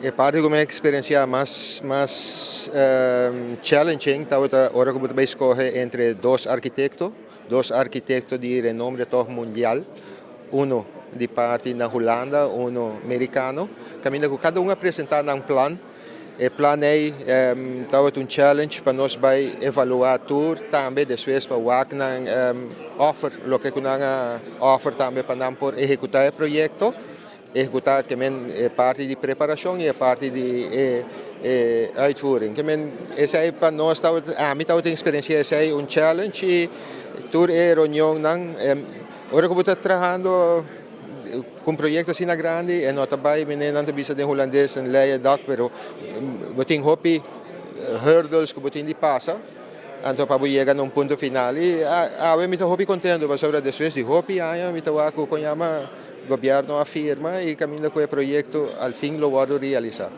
é parte de uma experiência mais challenging, agora que você vai escolher entre dois arquitetos de renome todo mundial, um de parte na Holanda, um americano, caminho que cada um apresentar um plano. O plano é um challenge para nós vai evaluar tudo também depois para o offer, o que nós offer também para nós por executar o projeto. Executar também é parte de preparação e é parte de uitvoering. Essa é para nós, a minha experiência é challenge e toda a reunião, agora que eu estou trabalhando com projetos assim grande, e nós também não visa de holandês em leia dak, pero eu tenho hopi hurdles que eu tenho de passar. Então para chegar num ponto final e eu me estou contente, mas sobre depois de hopi, eu me estou com o governo a firma e caminho com o projeto, ao fim lo vou realizar.